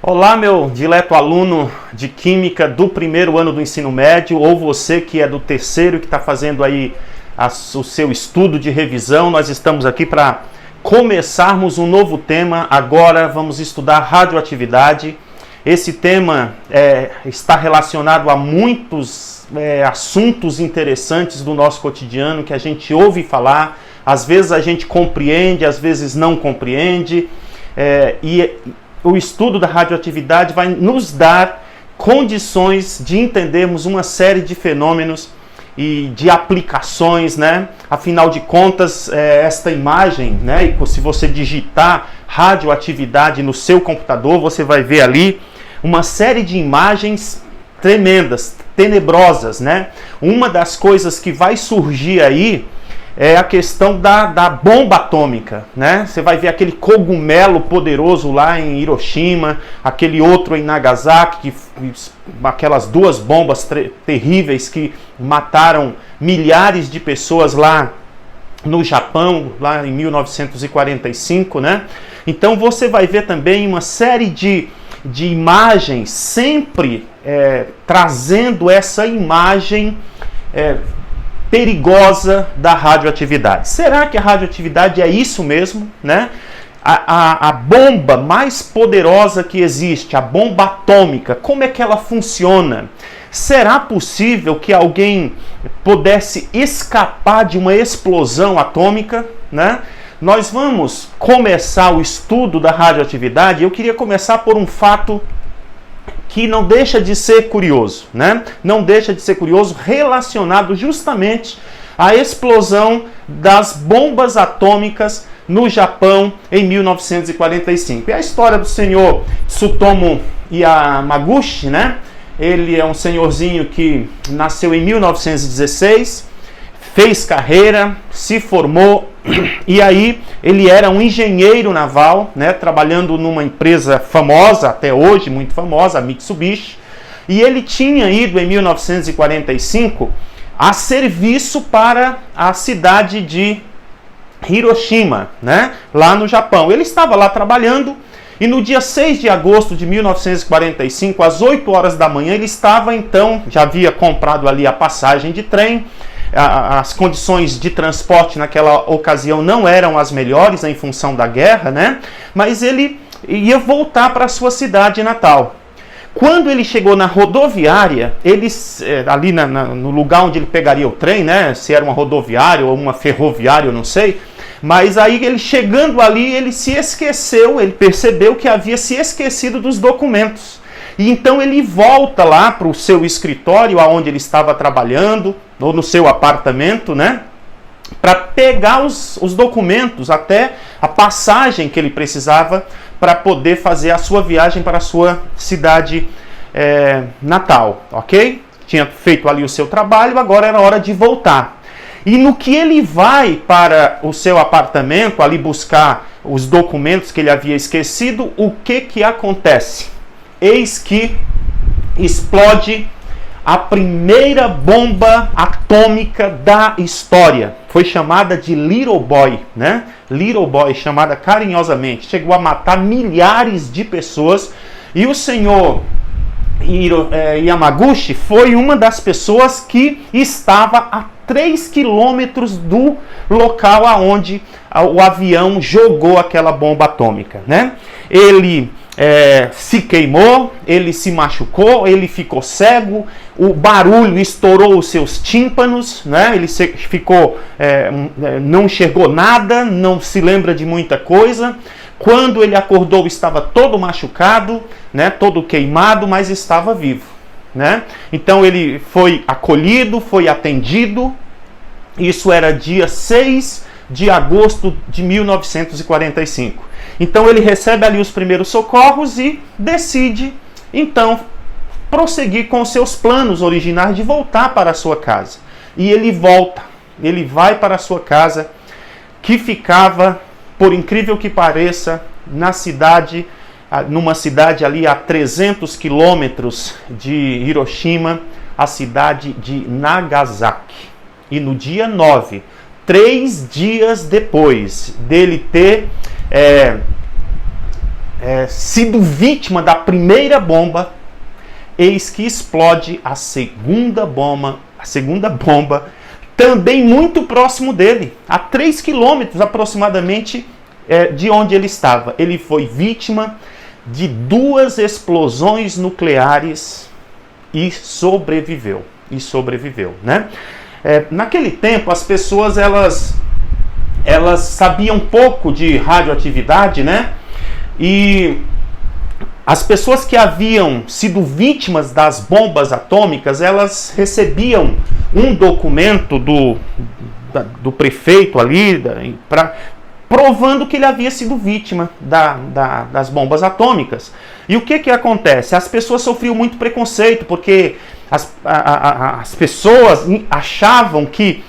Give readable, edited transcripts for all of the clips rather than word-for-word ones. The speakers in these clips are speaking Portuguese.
Olá, meu dileto aluno de Química do primeiro ano do ensino médio, ou você que é do terceiro que está fazendo aí o seu estudo de revisão. Nós estamos aqui para começarmos um novo tema. Agora vamos estudar radioatividade. Esse tema está relacionado a muitos assuntos interessantes do nosso cotidiano que a gente ouve falar. Às vezes a gente compreende, às vezes não compreende. O estudo da radioatividade vai nos dar condições de entendermos uma série de fenômenos e de aplicações, né? Afinal de contas, esta imagem, né? E se você digitar radioatividade no seu computador, você vai ver ali uma série de imagens tremendas, tenebrosas, né? Uma das coisas que vai surgir aí é a questão da bomba atômica, né? Você vai ver aquele cogumelo poderoso lá em Hiroshima, aquele outro em Nagasaki, aquelas duas bombas terríveis que mataram milhares de pessoas lá no Japão, lá em 1945, né? Então você vai ver também uma série de imagens, sempre trazendo essa imagem perigosa da radioatividade. Será que a radioatividade é isso mesmo, né? A bomba mais poderosa que existe, a bomba atômica, como é que ela funciona? Será possível que alguém pudesse escapar de uma explosão atômica, né? Nós vamos começar o estudo da radioatividade. Eu queria começar por um fato que não deixa de ser curioso, né? Não deixa de ser curioso, relacionado justamente à explosão das bombas atômicas no Japão em 1945. É a história do senhor Tsutomu Yamaguchi, né? Ele é um senhorzinho que nasceu em 1916, fez carreira, se formou, e aí ele era um engenheiro naval, né, trabalhando numa empresa famosa, até hoje muito famosa, a Mitsubishi, e ele tinha ido em 1945 a serviço para a cidade de Hiroshima, né, lá no Japão. Ele estava lá trabalhando, e no dia 6 de agosto de 1945, às 8 horas da manhã, ele estava então, já havia comprado ali a passagem de trem. As condições de transporte naquela ocasião não eram as melhores em função da guerra, né? Mas ele ia voltar para a sua cidade natal. Quando ele chegou na rodoviária, ali no lugar onde ele pegaria o trem, né? Se era uma rodoviária ou uma ferroviária, eu não sei. Mas aí ele chegando ali, ele se esqueceu, ele percebeu que havia se esquecido dos documentos. E então ele volta lá para o seu escritório, aonde ele estava trabalhando, ou no seu apartamento, né? Para pegar os documentos, até a passagem que ele precisava para poder fazer a sua viagem para a sua cidade natal, ok? Tinha feito ali o seu trabalho, agora era hora de voltar. E no que ele vai para o seu apartamento, ali buscar os documentos que ele havia esquecido, o que acontece? Eis que explode a primeira bomba atômica da história. Foi chamada de Little Boy, né? Little Boy, chamada carinhosamente. Chegou a matar milhares de pessoas. E o senhor Yamaguchi foi uma das pessoas que estava a 3 quilômetros do local aonde o avião jogou aquela bomba atômica, né? Ele se queimou, ele se machucou, ele ficou cego, o barulho estourou os seus tímpanos, né? Ele ficou, não enxergou nada, não se lembra de muita coisa. Quando ele acordou, estava todo machucado, né? Todo queimado, mas estava vivo, né? Então ele foi acolhido, foi atendido. Isso era dia 6 de agosto de 1945. Então ele recebe ali os primeiros socorros e decide, então, prosseguir com seus planos originais de voltar para a sua casa. E ele volta, ele vai para a sua casa, que ficava, por incrível que pareça, numa cidade ali a 300 quilômetros de Hiroshima, a cidade de Nagasaki. E no dia 9, 3 dias depois dele ter sido vítima da primeira bomba, eis que explode a segunda bomba, também muito próximo dele, a 3 quilômetros aproximadamente de onde ele estava. Ele foi vítima de 2 explosões nucleares e sobreviveu. Né? Naquele tempo, as pessoas elas sabiam pouco de radioatividade, né? E as pessoas que haviam sido vítimas das bombas atômicas, elas recebiam um documento do prefeito ali, provando que ele havia sido vítima das bombas atômicas. E o que acontece? As pessoas sofriam muito preconceito, porque as pessoas achavam que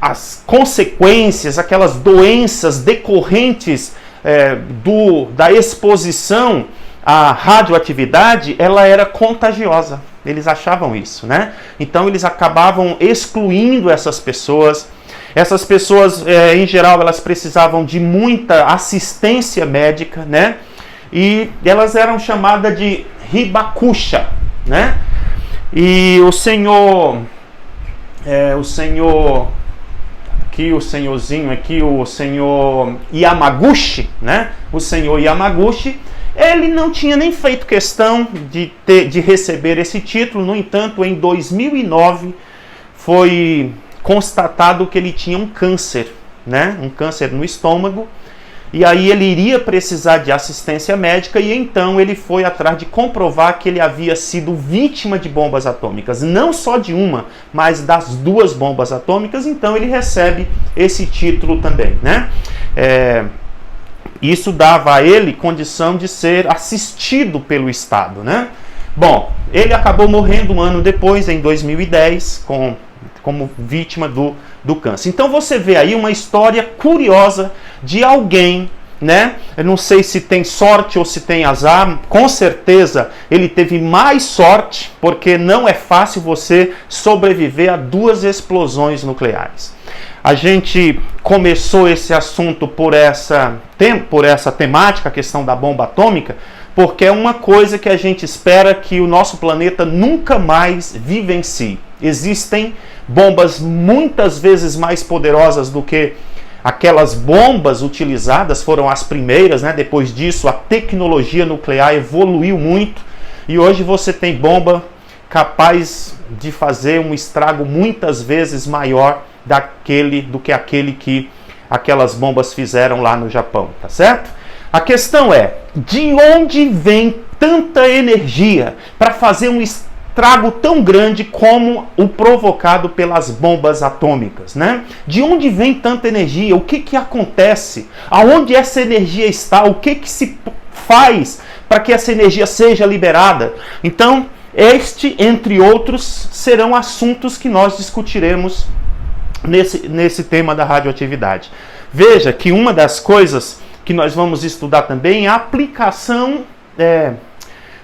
as consequências, aquelas doenças decorrentes da exposição à radioatividade, ela era contagiosa. Eles achavam isso, né? Então eles acabavam excluindo essas pessoas. Essas pessoas, em geral, elas precisavam de muita assistência médica, né? E elas eram chamadas de hibakusha, né? E o senhor Yamaguchi, né? O senhor Yamaguchi, ele não tinha nem feito questão de receber esse título. No entanto, em 2009 foi constatado que ele tinha um câncer, né? Um câncer no estômago. E aí ele iria precisar de assistência médica, e então ele foi atrás de comprovar que ele havia sido vítima de bombas atômicas. Não só de uma, mas das 2 bombas atômicas. Então ele recebe esse título também, né? Isso dava a ele condição de ser assistido pelo Estado, né? Bom, ele acabou morrendo um ano depois, em 2010, como vítima do câncer. Então você vê aí uma história curiosa de alguém, né? Eu não sei se tem sorte ou se tem azar. Com certeza ele teve mais sorte, porque não é fácil você sobreviver a 2 explosões nucleares. A gente começou esse assunto por essa temática, a questão da bomba atômica, porque é uma coisa que a gente espera que o nosso planeta nunca mais vivencie. Existem bombas muitas vezes mais poderosas do que aquelas bombas utilizadas, foram as primeiras, né? Depois disso, a tecnologia nuclear evoluiu muito e hoje você tem bomba capaz de fazer um estrago muitas vezes maior do que aquele que aquelas bombas fizeram lá no Japão, tá certo? A questão é, de onde vem tanta energia para fazer um estrago tão grande como o provocado pelas bombas atômicas, né? De onde vem tanta energia? O que acontece? Aonde essa energia está? O que se faz para que essa energia seja liberada? Então, este, entre outros, serão assuntos que nós discutiremos nesse tema da radioatividade. Veja que uma das coisas que nós vamos estudar também é a aplicação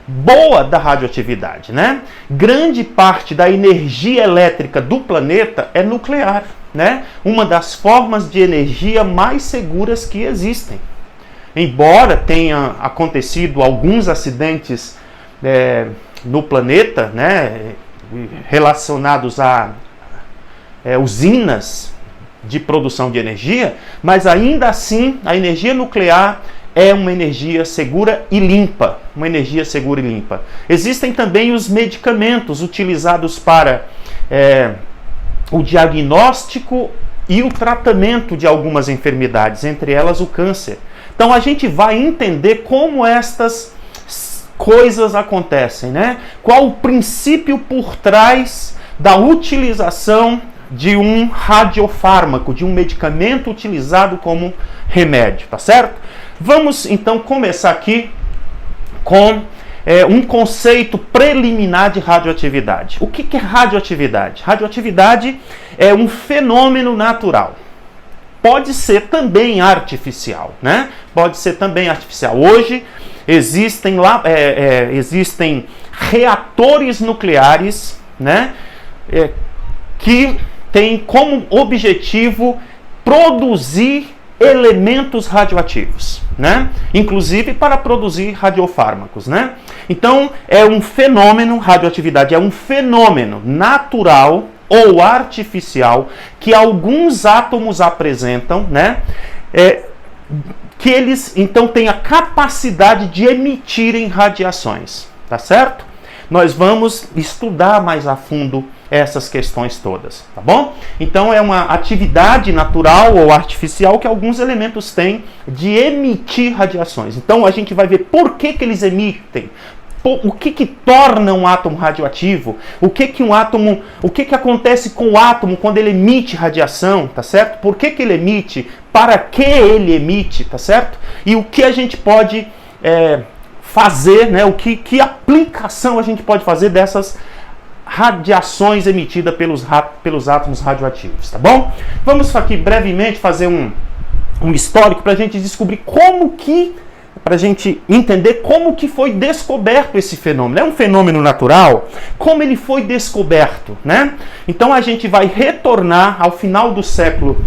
boa da radioatividade, né? Grande parte da energia elétrica do planeta é nuclear, né? Uma das formas de energia mais seguras que existem. Embora tenha acontecido alguns acidentes no planeta, né, relacionados a usinas de produção de energia, mas ainda assim a energia nuclear é uma energia segura e limpa. Uma energia segura e limpa. Existem também os medicamentos utilizados para o diagnóstico e o tratamento de algumas enfermidades, entre elas o câncer. Então a gente vai entender como estas coisas acontecem, né? Qual o princípio por trás da utilização de um radiofármaco, de um medicamento utilizado como remédio, tá certo? Vamos então começar aqui com um conceito preliminar de radioatividade. O que é radioatividade? Radioatividade é um fenômeno natural. Pode ser também artificial, né? Pode ser também artificial. Hoje existem reatores nucleares, né? Que tem como objetivo produzir elementos radioativos, né? Inclusive para produzir radiofármacos, né? Então, é um fenômeno, radioatividade é um fenômeno natural ou artificial que alguns átomos apresentam, né? Que eles, então, têm a capacidade de emitirem radiações, tá certo? Nós vamos estudar mais a fundo essas questões todas, tá bom? Então é uma atividade natural ou artificial que alguns elementos têm de emitir radiações. Então a gente vai ver por que eles emitem, o que torna um átomo radioativo, o que acontece com o átomo quando ele emite radiação, tá certo? Por que ele emite, para que ele emite, tá certo? E o que a gente pode fazer, né? Que aplicação a gente pode fazer dessas radiações emitidas pelos átomos radioativos, tá bom? Vamos aqui brevemente fazer um histórico para a gente descobrir para a gente entender como que foi descoberto esse fenômeno. É um fenômeno natural? Como ele foi descoberto, né? Então a gente vai retornar ao final do século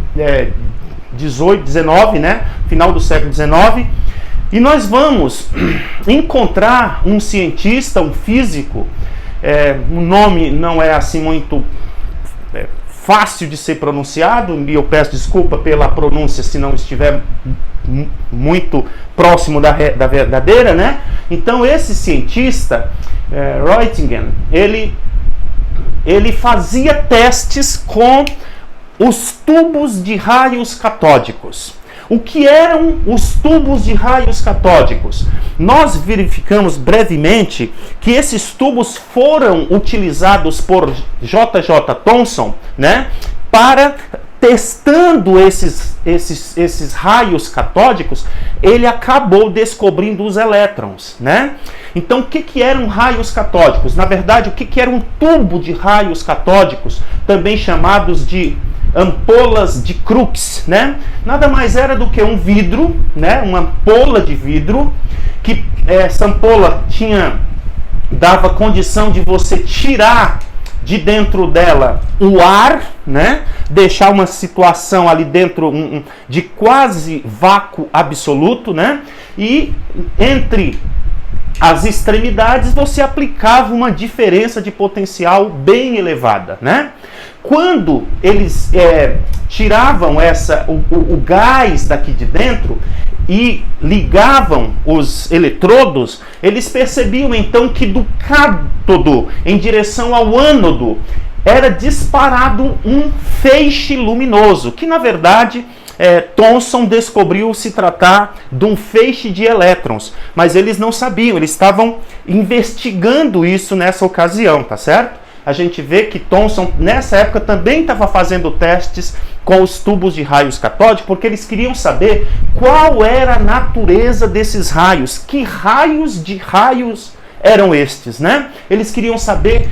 XIX, né? Final do século XIX, e nós vamos encontrar um cientista, um físico. O nome não é assim muito fácil de ser pronunciado, e eu peço desculpa pela pronúncia se não estiver muito próximo da verdadeira, né? Então esse cientista, Roentgen, ele fazia testes com os tubos de raios catódicos. O que eram os tubos de raios catódicos? Nós verificamos brevemente que esses tubos foram utilizados por J.J. Thomson, né, para testando esses raios catódicos, ele acabou descobrindo os elétrons, né? Então, o que eram raios catódicos? Na verdade, o que era um tubo de raios catódicos, também chamados de ampolas de Crookes, né? Nada mais era do que um vidro, né? Uma ampola de vidro, que essa ampola dava condição de você tirar de dentro dela o ar, né? Deixar uma situação ali dentro de quase vácuo absoluto, né? E entre as extremidades você aplicava uma diferença de potencial bem elevada, né? Quando eles tiravam o gás daqui de dentro e ligavam os eletrodos, eles percebiam então que do cátodo em direção ao ânodo era disparado um feixe luminoso, que na verdade Thomson descobriu se tratar de um feixe de elétrons, mas eles não sabiam, eles estavam investigando isso nessa ocasião, tá certo? A gente vê que Thomson, nessa época, também estava fazendo testes com os tubos de raios catódicos, porque eles queriam saber qual era a natureza desses raios, que raios de raios eram estes, né? Eles queriam saber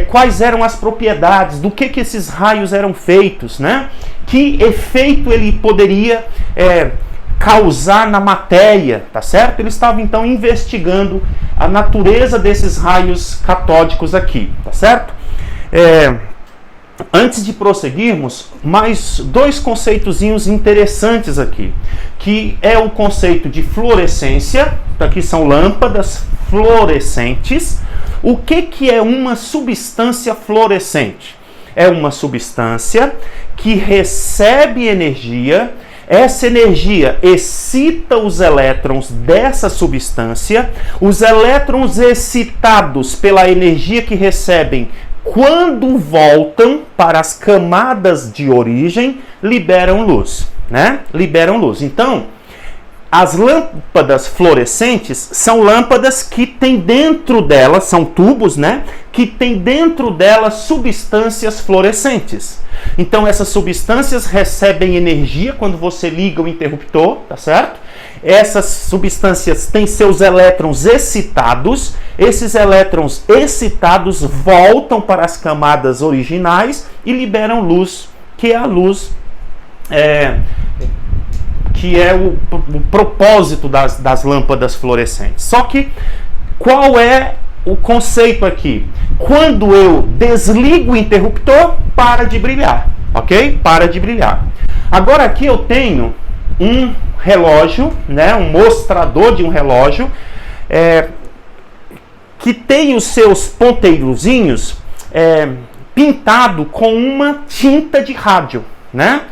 quais eram as propriedades, do que esses raios eram feitos, né? Que efeito ele poderia causar na matéria, tá certo? Eles estavam então investigando a natureza desses raios catódicos aqui, tá certo? Antes de prosseguirmos, mais dois conceitozinhos interessantes aqui, que é o conceito de fluorescência, aqui são lâmpadas fluorescentes. O que é uma substância fluorescente? É uma substância que recebe energia, essa energia excita os elétrons dessa substância, os elétrons excitados pela energia que recebem, quando voltam para as camadas de origem, liberam luz, né? Liberam luz. Então, as lâmpadas fluorescentes são lâmpadas que têm dentro delas, são tubos, né? Que têm dentro delas substâncias fluorescentes. Então, essas substâncias recebem energia quando você liga o interruptor, tá certo? Essas substâncias têm seus elétrons excitados. Esses elétrons excitados voltam para as camadas originais e liberam luz, que é a luz que é o propósito das lâmpadas fluorescentes. Só que qual é o conceito aqui? Quando eu desligo o interruptor, para de brilhar, ok? Para de brilhar. Agora aqui eu tenho um relógio, né, um mostrador de um relógio, que tem os seus ponteirozinhos pintado com uma tinta de rádio, né?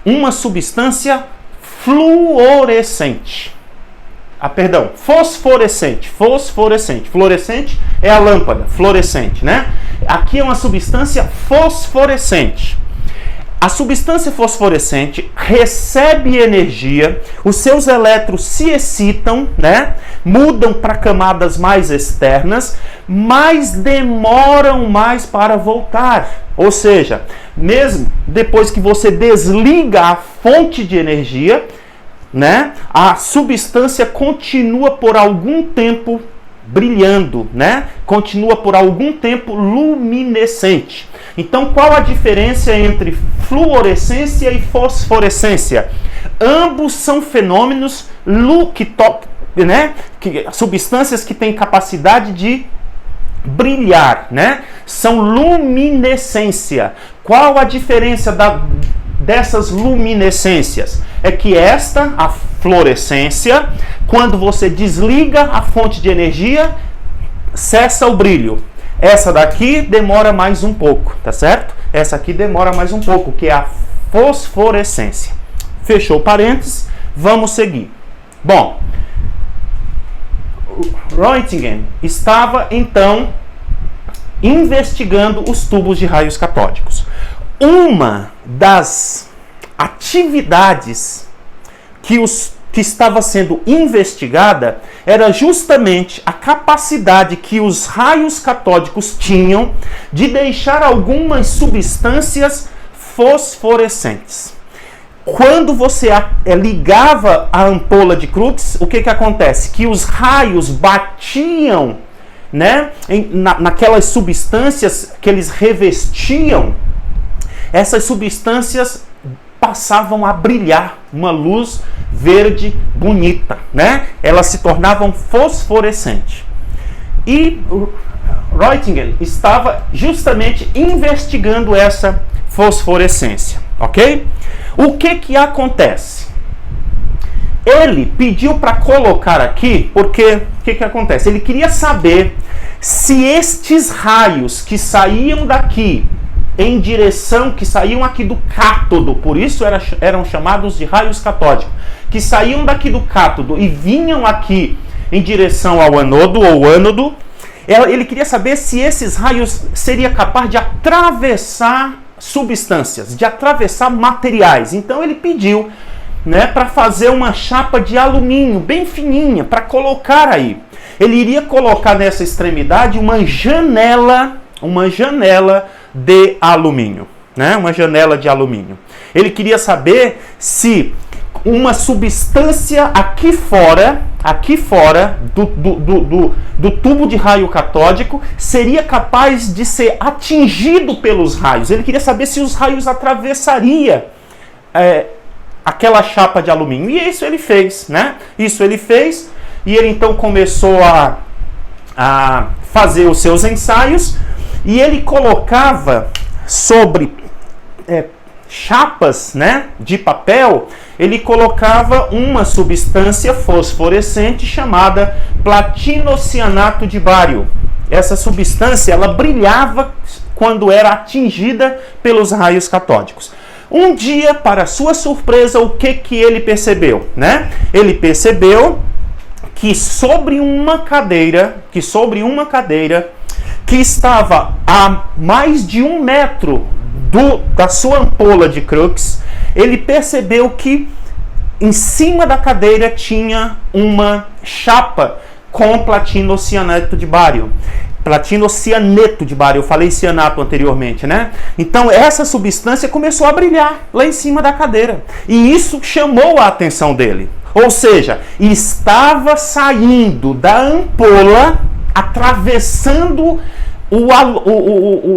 Uma substância fluorescente. Fosforescente. Fluorescente é a lâmpada, fluorescente, né? Aqui é uma substância fosforescente. A substância fosforescente recebe energia, os seus elétrons se excitam, né? Mudam para camadas mais externas, mas demoram mais para voltar. Ou seja, mesmo depois que você desliga a fonte de energia, né? A substância continua por algum tempo brilhando, né? Continua por algum tempo luminescente. Então, qual a diferença entre fluorescência e fosforescência? Ambos são fenômenos substâncias que têm capacidade de brilhar, né? São luminescência. Qual a diferença dessas luminescências? É que a fluorescência, quando você desliga a fonte de energia, cessa o brilho. Essa daqui demora mais um pouco, tá certo? Essa aqui demora mais um pouco, que é a fosforescência. Fechou parênteses, vamos seguir. Bom, Roentgen estava então investigando os tubos de raios catódicos. Uma das atividades que estava sendo investigada era justamente a capacidade que os raios catódicos tinham de deixar algumas substâncias fosforescentes. Quando você ligava a ampola de Crookes, o que acontece? Que os raios batiam, né, naquelas substâncias que eles revestiam. Essas substâncias passavam a brilhar, uma luz verde bonita, né? Elas se tornavam fosforescentes. E Roentgen estava justamente investigando essa fosforescência, ok? O que acontece? Ele pediu para colocar aqui, porque o que acontece? Ele queria saber se estes raios que saíam daqui que saíam aqui do cátodo, por isso eram chamados de raios catódicos, que saíam daqui do cátodo e vinham aqui em direção ao anodo ou ânodo. Ele queria saber se esses raios seriam capazes de atravessar substâncias, de atravessar materiais. Então ele pediu, né, para fazer uma chapa de alumínio bem fininha para colocar aí. Ele iria colocar nessa extremidade uma janela de alumínio, né? Uma janela de alumínio. Ele queria saber se uma substância aqui fora do tubo de raio catódico seria capaz de ser atingido pelos raios. Ele queria saber se os raios atravessariam aquela chapa de alumínio. E isso ele fez, né? Isso ele fez, e ele então começou a fazer os seus ensaios. E ele colocava sobre chapas, né, de papel, ele colocava uma substância fosforescente chamada platinocianato de bário. Essa substância, ela brilhava quando era atingida pelos raios catódicos. Um dia, para sua surpresa, o que ele percebeu, né? Ele percebeu que sobre uma cadeira que estava a mais de 1 metro da sua ampola de Crookes, ele percebeu que em cima da cadeira tinha uma chapa com platinocianato de bário. Platinocianeto de bário, eu falei cianato anteriormente, né? Então essa substância começou a brilhar lá em cima da cadeira. E isso chamou a atenção dele. Ou seja, estava saindo da ampola, atravessando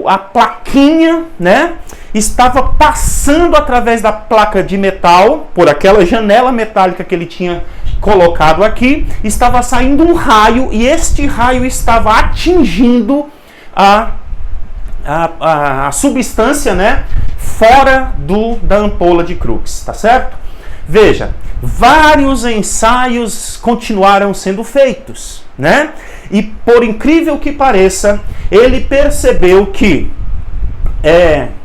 a plaquinha, né? Estava passando através da placa de metal, por aquela janela metálica que ele tinha colocado aqui, estava saindo um raio, e este raio estava atingindo a substância, né, fora da ampola de Crookes, tá certo? Veja, vários ensaios continuaram sendo feitos, né? E por incrível que pareça, ele percebeu que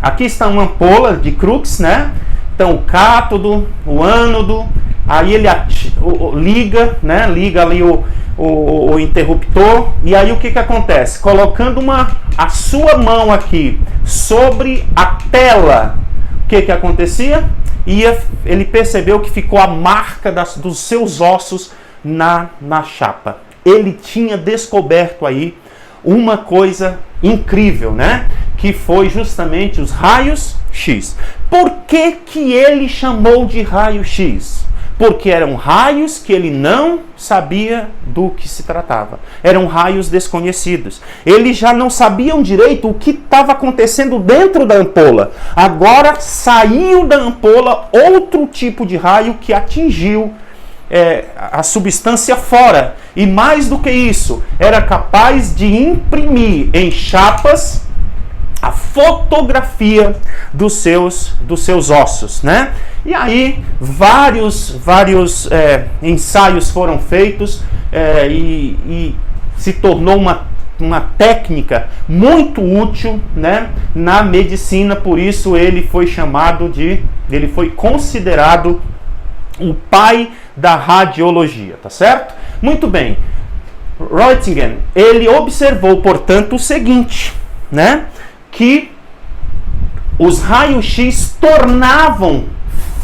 aqui está uma ampola de Crookes, né? Então o cátodo, o ânodo, aí ele liga, né? Liga ali o interruptor, e aí o que acontece? Colocando a sua mão aqui sobre a tela, o que acontecia? Ele percebeu que ficou a marca dos seus ossos na chapa. Ele tinha descoberto aí uma coisa incrível, né? Que foi justamente os raios X. Por que ele chamou de raio-x? Porque eram raios que ele não sabia do que se tratava. Eram raios desconhecidos. Eles já não sabiam direito o que estava acontecendo dentro da ampola. Agora saiu da ampola outro tipo de raio que atingiu a substância fora. E mais do que isso, era capaz de imprimir em chapas a fotografia dos seus ossos, né? E aí vários ensaios foram feitos e se tornou uma técnica muito útil, né, na medicina. Por isso ele foi considerado o pai da radiologia, tá certo? Muito bem. Roentgen, ele observou, portanto, o seguinte, né, que os raios-x tornavam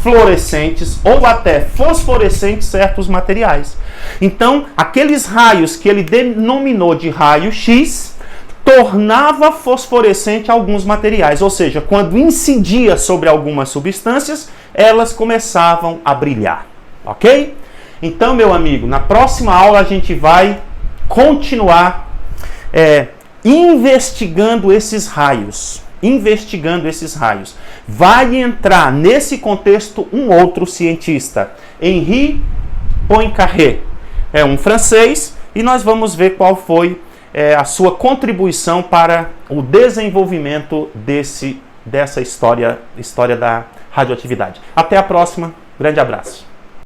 fluorescentes ou até fosforescentes certos materiais. Então, aqueles raios que ele denominou de raio-x tornava fosforescente alguns materiais, ou seja, quando incidia sobre algumas substâncias, elas começavam a brilhar, ok? Então, meu amigo, na próxima aula a gente vai continuar investigando esses raios. Vai entrar nesse contexto um outro cientista, Henri Poincaré. É um francês, e nós vamos ver qual foi a sua contribuição para o desenvolvimento dessa história da radioatividade. Até a próxima, grande abraço.